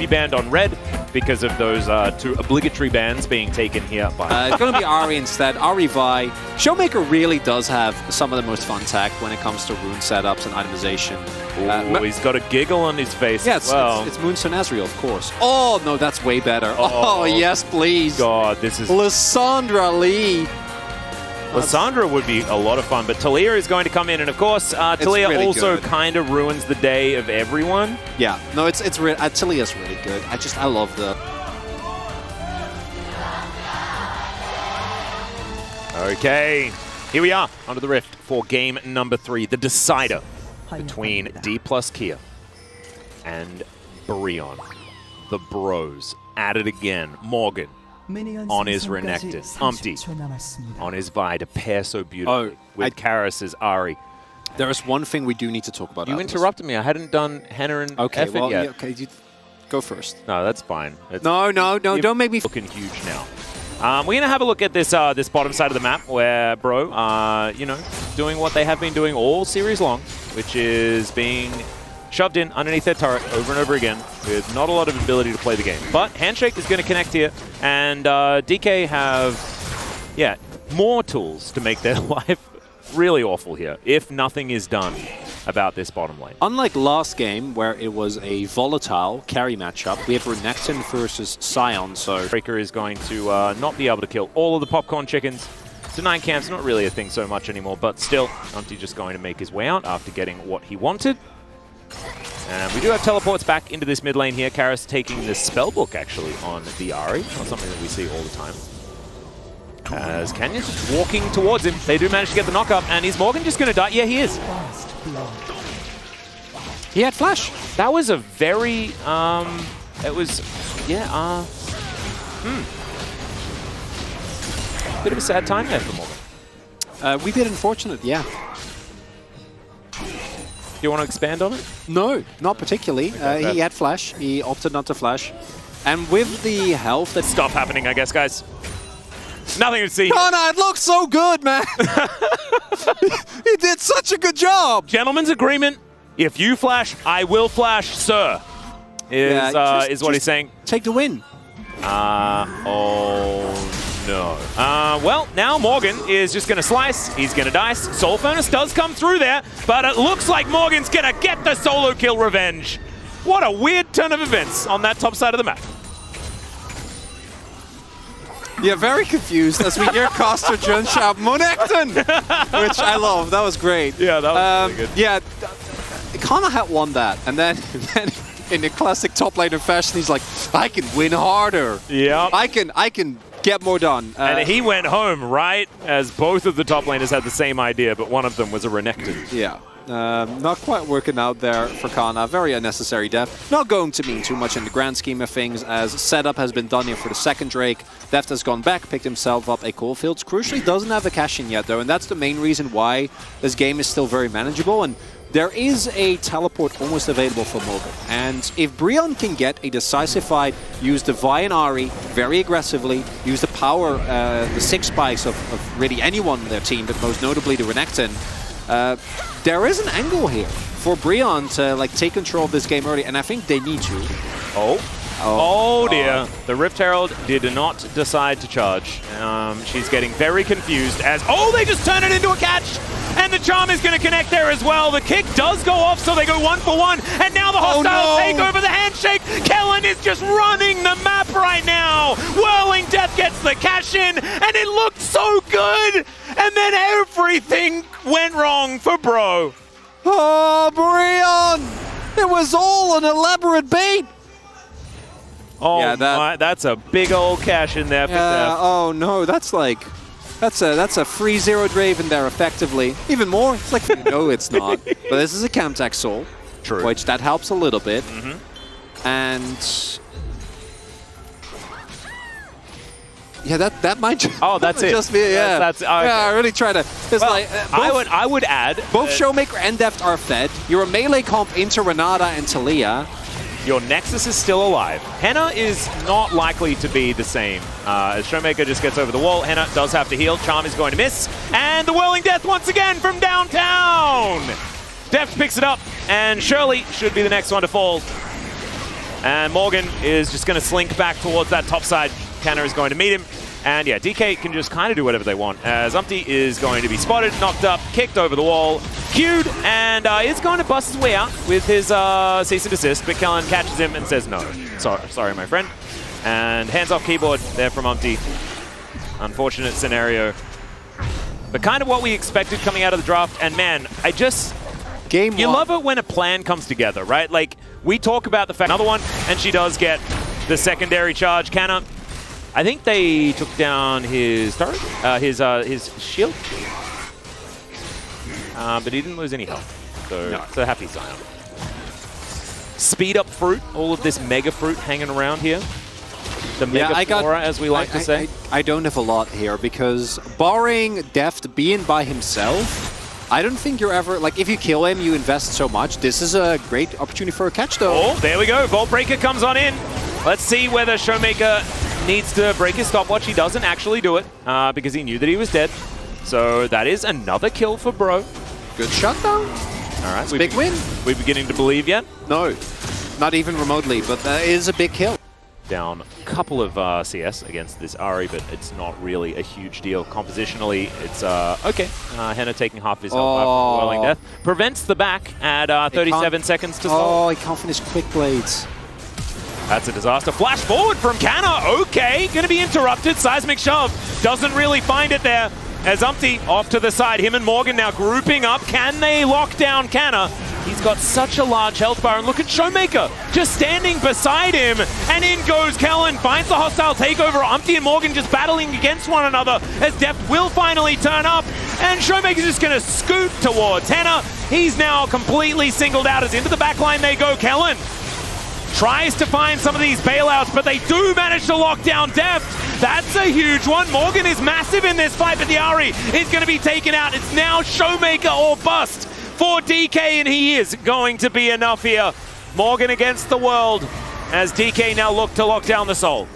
be banned on red because of those 2 obligatory bans being taken here by... it's going to be Ahri instead. Ahri Vi. Showmaker really does have some of the most fun tech when it comes to rune setups and itemization. Ooh, he's got a giggle on his face. Yeah, as well. it's Moonstone Azrael, of course. Oh, no, that's way better. Oh, yes, please. God, this is... Lissandra Lee. Lissandra would be a lot of fun, but Talia is going to come in, and of course, Talia really also good. kind of ruins the day of everyone. Yeah, no, Talia's really good. I love the... Okay, here we are under the rift for game number 3, the decider between D plus Kia and Brion. The bros at it again. Morgan on his Renekton. Umpty on his Vi to pair so beautifully with Karis's Ahri. There is one thing we do need to talk about. You interrupted me. I hadn't done Henna and Effort yet. Yeah, okay, you go first. No, that's fine. No, don't make me... Looking huge now. We're going to have a look at this this bottom side of the map where Bro, you know, doing what they have been doing all series long, which is being shoved in underneath their turret over and over again with not a lot of ability to play the game. But Handshake is going to connect here, and DK have, yeah, more tools to make their life really awful here if nothing is done about this bottom lane. Unlike last game, where it was a volatile carry matchup, we have Renekton versus Sion, so... Breaker is going to not be able to kill all of the popcorn chickens. So 9 camps, not really a thing so much anymore, but still, Umpty just going to make his way out after getting what he wanted. And we do have teleports back into this mid lane here. Karis taking the spellbook actually on the Ahri, not something that we see all the time. As Canyon walking towards him, they do manage to get the knock up, and is Morgan just going to die? Yeah, he is. He had flash. That was a very, it was, yeah, bit of a sad time there for Morgan. We bit unfortunate, yeah. Do you want to expand on it? No, not particularly. He had flash. He opted not to flash. And with the health that... Stop happening, I guess, guys. Nothing to see. Kana, it looks so good, man. He did such a good job. Gentleman's agreement. If you flash, I will flash, sir. Is what he's saying. Take the win. Oh no. Well, now Morgan is just going to slice. He's going to dice. Soul Furnace does come through there, but it looks like Morgan's going to get the solo kill revenge. What a weird turn of events on that top side of the map. Yeah, very confused as we hear Coster Jun shout Monekton, which I love. That was great. Yeah, that was really good. Yeah, Kana had won that, and then in the classic top laner fashion, he's like, I can win harder. Yeah. I can get more done. And he went home, right? As both of the top laners had the same idea, but one of them was a Renekton. Yeah. Not quite working out there for Kana. Very unnecessary death. Not going to mean too much in the grand scheme of things, as setup has been done here for the second Drake. DEFT has gone back, picked himself up a Coalfields. Crucially, doesn't have a cash-in yet, though, and that's the main reason why this game is still very manageable. And there is a teleport almost available for Morgan. And if Brion can get a decisive fight, use the Vi and Ahri very aggressively, use the power, the 6 spikes of really anyone on their team, but most notably the Renekton, there is an angle here for Brion to like take control of this game early, and I think they need to. Oh dear. The Rift Herald did not decide to charge. She's getting very confused as, they just turn it into a catch! And the charm is going to connect there as well. The kick does go off, so they go 1 for 1. And now the hostiles take over the handshake. Kellen is just running the map right now. Whirling Death gets the cash in, and it looked so good. And then everything went wrong for Bro. Oh, Brion! It was all an elaborate bait. Oh, yeah, that's a big old cash in there for Death. Oh no, that's a free 0 Draven there effectively. Even more, it's like, no it's not. But this is a Camtac Soul. True. Which that helps a little bit. And yeah, that might just, that's it. Just be, yeah. That's okay. Yeah, I really try to. Like, I would add both Showmaker and DEFT are fed. You're a melee comp into Renata and Talia. Your Nexus is still alive. Henna is not likely to be the same. As Showmaker just gets over the wall, Henna does have to heal. Charm is going to miss. And the Whirling Death once again from downtown. DEFT picks it up, and Shirley should be the next one to fall. And Morgan is just going to slink back towards that top side. Canna is going to meet him. And yeah, DK can just kind of do whatever they want, as Umpty is going to be spotted, knocked up, kicked over the wall, queued, and is going to bust his way out with his cease and desist, but Kellen catches him and says no. Sorry, my friend. And hands off keyboard there from Umpty. Unfortunate scenario. But kind of what we expected coming out of the draft, and man, you love it when a plan comes together, right? Like, we talk about the fact, another one, and she does get the secondary charge. Canna, I think they took down his turret, his shield, but he didn't lose any health, so no. It's a happy sign. Speed up fruit, all of this mega fruit hanging around here. The mega flora, as we like to say. I don't have a lot here, because barring DEFT being by himself, I don't think you're ever, like, if you kill him, you invest so much. This is a great opportunity for a catch, though. Oh, there we go. Vault Breaker comes on in. Let's see whether Showmaker needs to break his stopwatch. He doesn't actually do it because he knew that he was dead. So that is another kill for Bro. Good shutdown. All right. Big win. We beginning to believe yet? No, not even remotely, but that is a big kill. Down a couple of CS against this Ahri, but it's not really a huge deal. Compositionally, it's okay. Henna taking half his health after Whirling Death. Prevents the back at 37 seconds to solve. Oh, he can't finish quick blades. That's a disaster. Flash forward from Canna. Okay, going to be interrupted. Seismic shove. Doesn't really find it there. As Umpty off to the side. Him and Morgan now grouping up. Can they lock down Canna? He's got such a large health bar. And look at Showmaker just standing beside him. And in goes Kellen. Finds the hostile takeover. Umpty and Morgan just battling against one another as DEFT will finally turn up. And Showmaker's just going to scoot towards Henna. He's now completely singled out as into the backline they go. Kellen tries to find some of these bailouts, but they do manage to lock down DEFT. That's a huge one. Morgan is massive in this fight, but the Ahri is going to be taken out. It's now Showmaker or bust for DK, and he is going to be enough here. Morgan against the world as DK now look to lock down the Soul.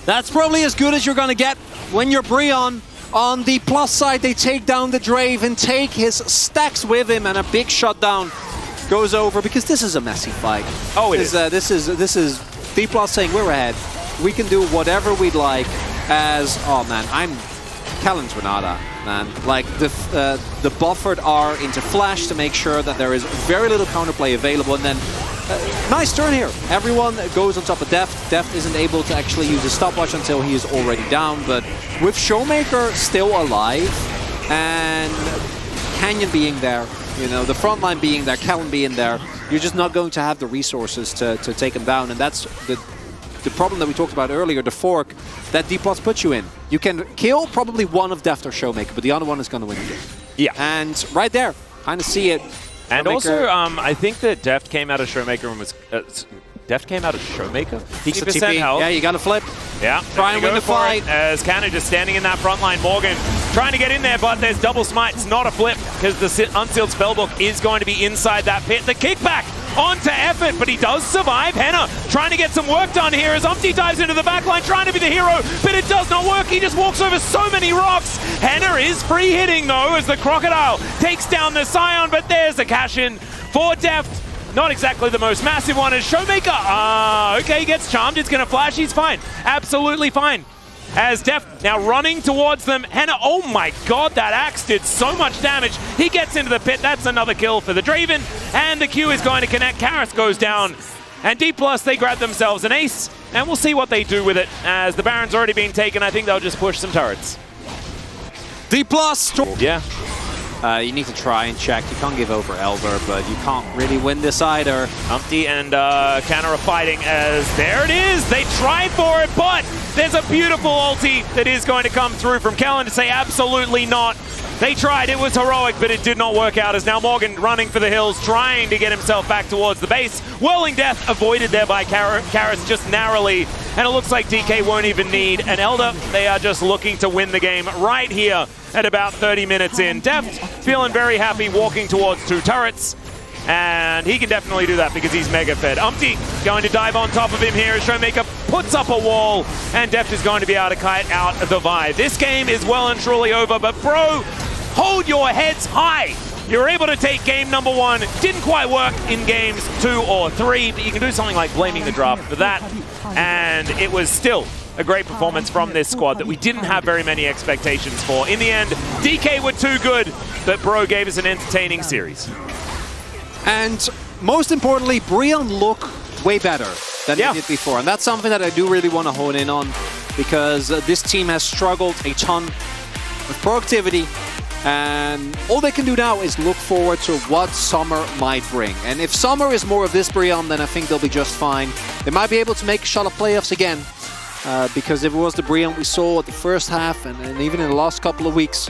That's probably as good as you're going to get when you're Breon. On the plus side, they take down the Draven, take his stacks with him, and a big shutdown goes over, because this is a messy fight. Oh, it is. This is D+ saying we're ahead. We can do whatever we'd like. As I'm Kellen's Renata, man. Like the buffered R into flash to make sure that there is very little counterplay available, and then nice turn here. Everyone goes on top of DEFT. DEFT isn't able to actually use his stopwatch until he is already down, but with Showmaker still alive and Canyon being there, you know, the front line being there, Kellen being there, you're just not going to have the resources to take him down. And that's the problem that we talked about earlier, the fork that D+ puts you in. You can kill probably one of DEFT or Showmaker, but the other one is going to win the game. Yeah. And right there, kind of see it. And Showmaker, also, I think that DEFT came out of Showmaker and was... DEFT came out of Showmaker? 50% health. Yeah, you got to flip. Yeah. Try and win the fight. As Canna just standing in that front line. Morgan trying to get in there, but there's double smite. It's not a flip because the unsealed spellbook is going to be inside that pit. The kickback onto Effort, but he does survive. Henna trying to get some work done here as Umpty dives into the backline, trying to be the hero, but it does not work. He just walks over so many rocks. Henna is free hitting though as the Crocodile takes down the Scion, but there's the cash in for DEFT. Not exactly the most massive one as Showmaker. Okay, he gets charmed. It's going to flash. He's fine. Absolutely fine. As DEFT now running towards them. Henna, oh my god, that axe did so much damage. He gets into the pit. That's another kill for the Draven. And the Q is going to connect. Karis goes down. And D+, they grab themselves an ace. And we'll see what they do with it. As the Baron's already been taken, I think they'll just push some turrets. D+! Yeah. You need to try and check. You can't give over Elder, but you can't really win this either. Umpty and Canna are fighting as there it is. They tried for it, but there's a beautiful ulti that is going to come through from Kellen to say absolutely not. They tried. It was heroic, but it did not work out as now Morgan running for the hills, trying to get himself back towards the base. Whirling Death avoided there by Karis just narrowly. And it looks like DK won't even need an Elder. They are just looking to win the game right here at about 30 minutes in. DEFT feeling very happy walking towards two turrets. And he can definitely do that because he's mega fed. Umpty going to dive on top of him here as Showmaker puts up a wall. And DEFT is going to be able to kite out the vibe. This game is well and truly over, but bro, hold your heads high. You were able to take game number 1. Didn't quite work in games 2 or 3, but you can do something like blaming the draft for that. And it was still a great performance from this squad that we didn't have very many expectations for. In the end, DK were too good, but Bro gave us an entertaining series. And most importantly, Brion look way better than they did before. And that's something that I do really want to hone in on, because this team has struggled a ton with productivity. And all they can do now is look forward to what summer might bring. And if summer is more of this Brion, then I think they'll be just fine. They might be able to make a shot at playoffs again. Because if it was the Brion we saw at the first half and even in the last couple of weeks,